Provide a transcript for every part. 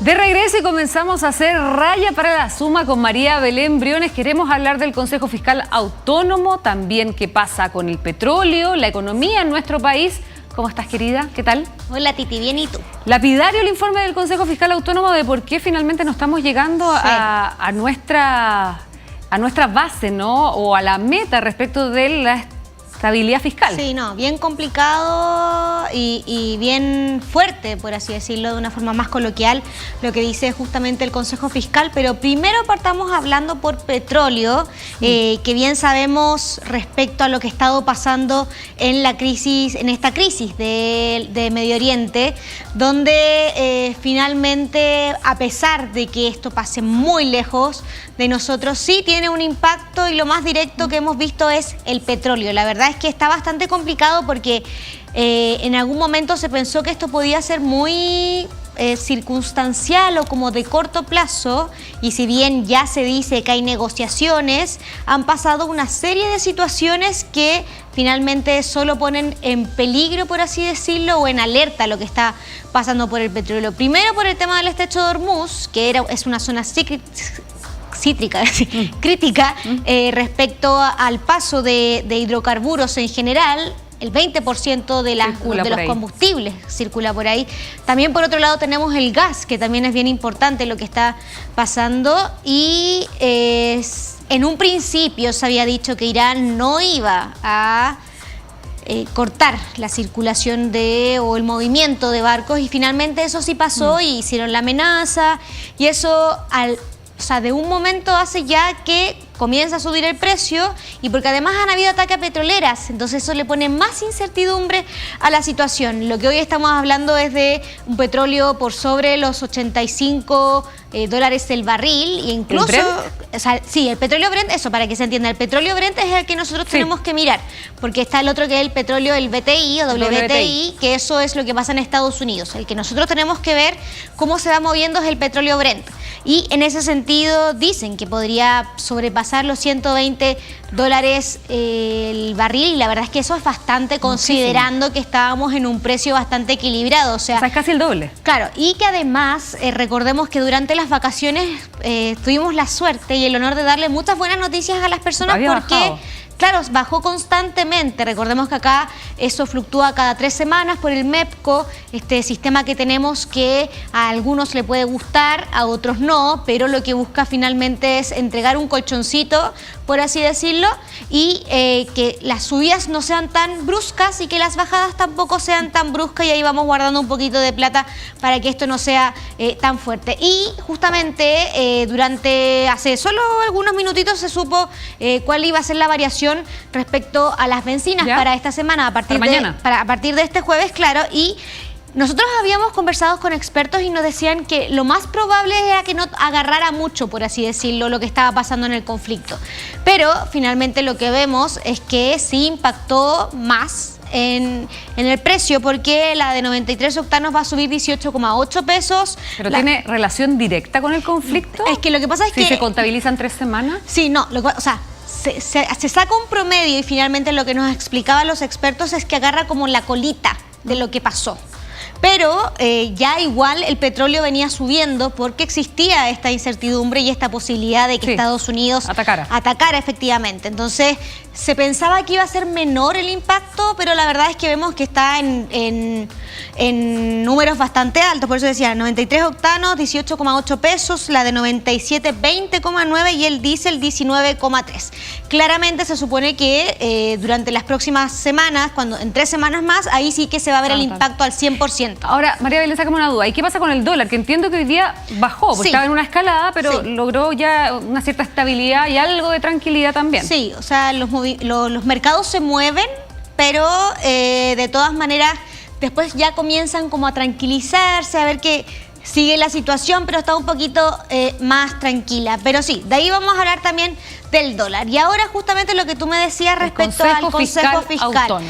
De regreso y comenzamos a hacer raya para la suma con María Belén Briones. Queremos hablar del Consejo Fiscal Autónomo, también qué pasa con el petróleo, la economía en nuestro país. ¿Cómo estás, querida? ¿Qué tal? Hola, Titi, bien, ¿y tú? Lapidario el informe del Consejo Fiscal Autónomo de por qué finalmente no estamos llegando a nuestra base, ¿no? O a la meta respecto de la estabilidad fiscal. Sí, no, bien complicado y bien fuerte, por así decirlo, de una forma más coloquial, lo que dice justamente el Consejo Fiscal. Pero primero partamos hablando por petróleo, que bien sabemos respecto a lo que ha estado pasando en la crisis, en esta crisis de Medio Oriente, donde finalmente, a pesar de que esto pase muy lejos de nosotros, sí tiene un impacto, y lo más directo que hemos visto es el petróleo. La verdad es que está bastante complicado porque en algún momento se pensó que esto podía ser muy circunstancial o como de corto plazo, y si bien ya se dice que hay negociaciones, han pasado una serie de situaciones que finalmente solo ponen en peligro, por así decirlo, o en alerta lo que está pasando por el petróleo. Primero por el tema del estrecho de Hormuz, que es una zona crítica respecto al paso de hidrocarburos en general. El 20% de los combustibles circula por ahí. También, por otro lado, tenemos el gas, que también es bien importante lo que está pasando. Y en un principio se había dicho que Irán no iba a cortar la circulación o el movimiento de barcos, y finalmente eso sí pasó y hicieron la amenaza, y eso de un momento hace ya que comienza a subir el precio, y porque además han habido ataques a petroleras, entonces eso le pone más incertidumbre a la situación. Lo que hoy estamos hablando es de un petróleo por sobre los $85 el barril, y incluso... el petróleo Brent, eso para que se entienda, el petróleo Brent es el que nosotros tenemos que mirar, porque está el otro que es el petróleo, el BTI o WTI, que eso es lo que pasa en Estados Unidos. El que nosotros tenemos que ver cómo se va moviendo es el petróleo Brent, y en ese sentido dicen que podría sobrepasar los $120 el barril, y la verdad es que eso es bastante, considerando que estábamos en un precio bastante equilibrado. O sea, es casi el doble. Claro, y que además recordemos que durante las vacaciones tuvimos la suerte y el honor de darle muchas buenas noticias a las personas, porque... bajado. Claro, bajó constantemente. Recordemos que acá eso fluctúa cada 3 semanas por el MEPCO, este sistema que tenemos que a algunos le puede gustar, a otros no, pero lo que busca finalmente es entregar un colchoncito, por así decirlo, y que las subidas no sean tan bruscas y que las bajadas tampoco sean tan bruscas, y ahí vamos guardando un poquito de plata para que esto no sea tan fuerte. Y justamente hace solo algunos minutitos se supo cuál iba a ser la variación respecto a las bencinas para esta semana, a partir de este jueves, claro. Y nosotros habíamos conversado con expertos y nos decían que lo más probable era que no agarrara mucho, por así decirlo, lo que estaba pasando en el conflicto. Pero finalmente lo que vemos es que sí impactó más en el precio, porque la de 93 octanos va a subir 18,8 pesos. ¿Pero tiene relación directa con el conflicto? Es que lo que pasa es que... ¿Si se contabilizan 3 semanas? Sí, no, se saca un promedio, y finalmente lo que nos explicaban los expertos es que agarra como la colita de lo que pasó. Pero ya igual el petróleo venía subiendo porque existía esta incertidumbre y esta posibilidad de que Estados Unidos atacara efectivamente. Entonces se pensaba que iba a ser menor el impacto, pero la verdad es que vemos que está en números bastante altos. Por eso decía, 93 octanos, 18,8 pesos, la de 97, 20,9, y el diésel 19,3. Claramente se supone que durante las próximas semanas, en 3 semanas más, ahí sí que se va a ver el impacto al 100%. Ahora, María Belén, sácame una duda. ¿Y qué pasa con el dólar? Que entiendo que hoy día bajó, porque estaba en una escalada, pero logró ya una cierta estabilidad y algo de tranquilidad también. Sí, o sea, los mercados se mueven, pero de todas maneras después ya comienzan como a tranquilizarse, a ver que sigue la situación, pero está un poquito más tranquila. Pero sí, de ahí vamos a hablar también del dólar. Y ahora justamente lo que tú me decías respecto al Consejo Fiscal.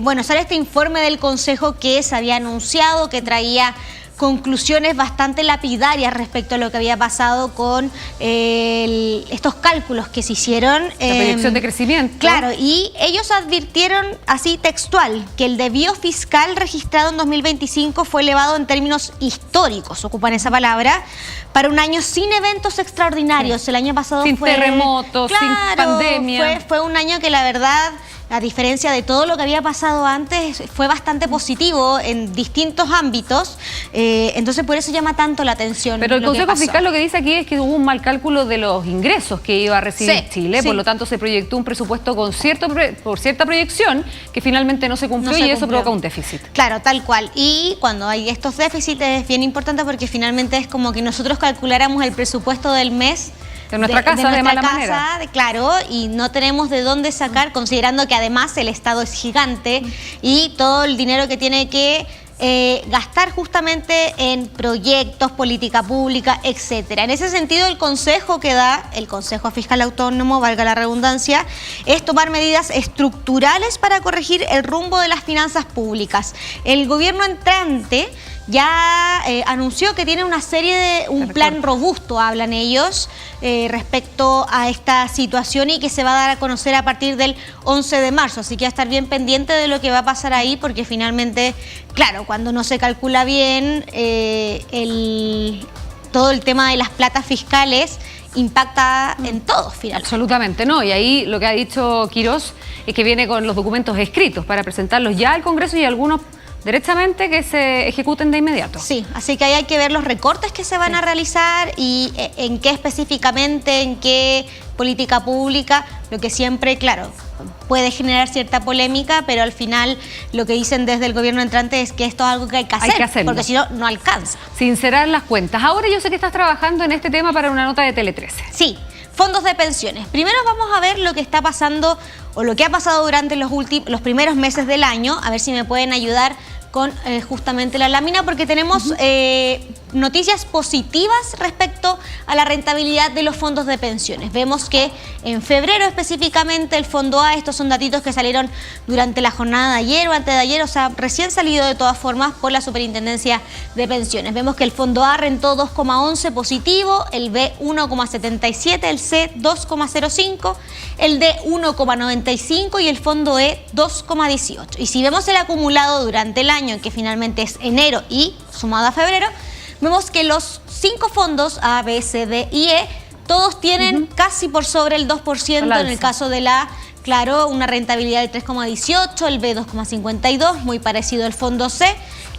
Bueno, sale este informe del Consejo que se había anunciado, que traía conclusiones bastante lapidarias respecto a lo que había pasado con estos cálculos que se hicieron. La proyección de crecimiento. Claro, y ellos advirtieron así textual que el desvío fiscal registrado en 2025 fue elevado en términos históricos, ocupan esa palabra, para un año sin eventos extraordinarios. El año pasado sin fue... terremotos, sin pandemia. Fue un año que la verdad, a diferencia de todo lo que había pasado antes, fue bastante positivo en distintos ámbitos, entonces por eso llama tanto la atención. Pero el Consejo Fiscal lo que dice aquí es que hubo un mal cálculo de los ingresos que iba a recibir Chile, por lo tanto se proyectó un presupuesto con cierta proyección que finalmente no se cumplió y eso provoca un déficit. Claro, tal cual. Y cuando hay estos déficits es bien importante porque finalmente es como que nosotros calculáramos el presupuesto del mes de nuestra casa de mala manera. Claro, y no tenemos de dónde sacar, considerando que además el Estado es gigante y todo el dinero que tiene que gastar justamente en proyectos, política pública, etcétera. En ese sentido, el consejo que da el Consejo Fiscal Autónomo, valga la redundancia, es tomar medidas estructurales para corregir el rumbo de las finanzas públicas. El gobierno entrante ya anunció que tiene una serie de un plan robusto, hablan ellos, respecto a esta situación y que se va a dar a conocer a partir del 11 de marzo. Así que va a estar bien pendiente de lo que va a pasar ahí porque finalmente, claro, cuando no se calcula bien todo el tema de las platas fiscales impacta en todos finalmente. Absolutamente, no. Y ahí lo que ha dicho Quirós es que viene con los documentos escritos para presentarlos ya al Congreso y algunos directamente que se ejecuten de inmediato. Sí, así que ahí hay que ver los recortes que se van a realizar y en qué específicamente, en qué política pública, lo que siempre, claro, puede generar cierta polémica, pero al final lo que dicen desde el gobierno entrante es que esto es algo que hay que hacer, porque si no, no alcanza. Sincerar las cuentas. Ahora yo sé que estás trabajando en este tema para una nota de Tele 13. Sí. Fondos de pensiones. Primero vamos a ver lo que está pasando o lo que ha pasado durante los primeros meses del año, a ver si me pueden ayudar con justamente la lámina, porque tenemos noticias positivas respecto a la rentabilidad de los fondos de pensiones. Vemos que en febrero específicamente el Fondo A, estos son datitos que salieron durante la jornada de ayer o antes de ayer, o sea, recién salido de todas formas por la Superintendencia de Pensiones. Vemos que el Fondo A rentó 2,11 positivo, el B 1,77, el C 2,05, el D 1,95 y el Fondo E 2,18. Y si vemos el acumulado durante el año, que finalmente es enero y sumado a febrero, vemos que los 5 fondos A, B, C, D y E, todos tienen casi por sobre el 2%, en el caso de la claro, una rentabilidad de 3,18, el B 2,52, muy parecido al fondo C,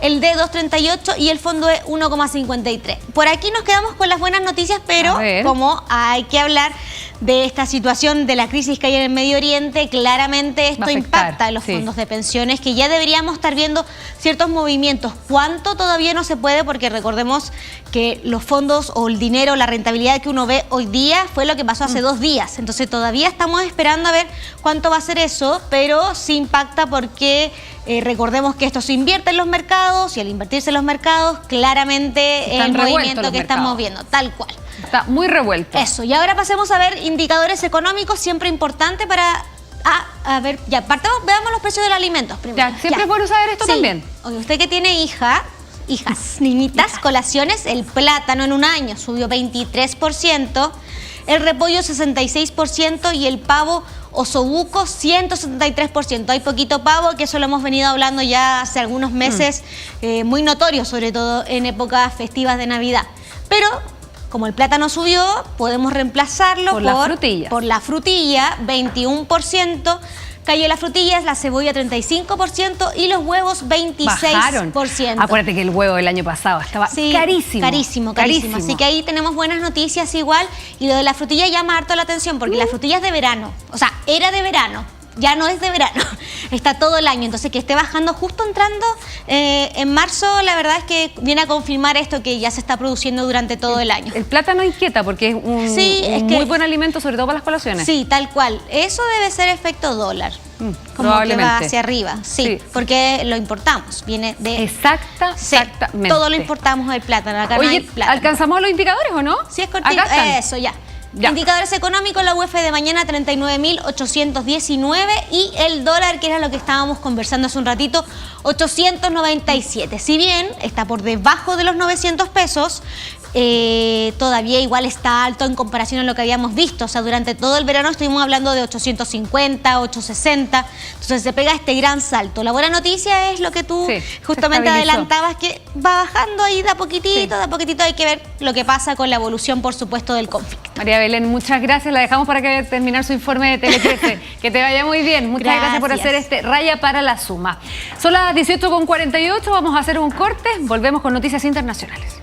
el D 2,38 y el fondo E 1,53. Por aquí nos quedamos con las buenas noticias, pero como hay que hablar de esta situación de la crisis que hay en el Medio Oriente, claramente esto impacta en los fondos de pensiones, que ya deberíamos estar viendo ciertos movimientos. ¿Cuánto? Todavía no se puede, porque recordemos que los fondos o el dinero, la rentabilidad que uno ve hoy día fue lo que pasó hace 2 días. Entonces todavía estamos esperando a ver cuánto va a ser eso, pero sí impacta porque recordemos que esto se invierte en los mercados y al invertirse en los mercados, claramente el movimiento que estamos viendo, tal cual. Está muy revuelto. Eso, y ahora pasemos a ver indicadores económicos, siempre importante para... a ver, ya, veamos los precios de los alimentos primero. Ya, siempre es bueno saber esto también. Oye, usted que tiene hijas, niñitas, colaciones, el plátano en un año subió 23%, el repollo 66% y el pavo osobuco 173%. Hay poquito pavo, que eso lo hemos venido hablando ya hace algunos meses, muy notorio, sobre todo en épocas festivas de Navidad. Pero como el plátano subió, podemos reemplazarlo por la frutilla, 21%. Cayó la frutilla, la cebolla 35% y los huevos 26%. Bajaron. Acuérdate que el huevo del año pasado estaba carísimo. Carísimo. Así que ahí tenemos buenas noticias igual. Y lo de la frutilla llama harto la atención porque la frutilla es de verano. O sea, era de verano. Ya no es de verano, está todo el año, entonces que esté bajando justo entrando en marzo, la verdad es que viene a confirmar esto que ya se está produciendo durante todo el año. El plátano inquieta porque es un muy buen alimento, sobre todo para las colaciones. Sí, tal cual. Eso debe ser efecto dólar. Como que va hacia arriba, sí, porque lo importamos, viene de... Exactamente. Todo lo importamos del plátano. Acá Oye, no hay plátano. ¿Alcanzamos los indicadores o no? Sí, es cortito. Eso, ya. Ya. Indicadores económicos, la UF de mañana 39.819 y el dólar, que era lo que estábamos conversando hace un ratito, 897. Si bien está por debajo de los 900 pesos, todavía igual está alto en comparación a lo que habíamos visto. O sea, durante todo el verano estuvimos hablando de 850, 860. Entonces se pega este gran salto. La buena noticia es lo que tú justamente adelantabas, que va bajando ahí de a poquitito, de a poquitito. Hay que ver lo que pasa con la evolución, por supuesto, del conflicto. María Belén, muchas gracias. La dejamos para que vaya a terminar su informe de Tele 13. Que te vaya muy bien. Muchas gracias por hacer este Raya para la Suma. Son las 18:48. Vamos a hacer un corte. Volvemos con noticias internacionales.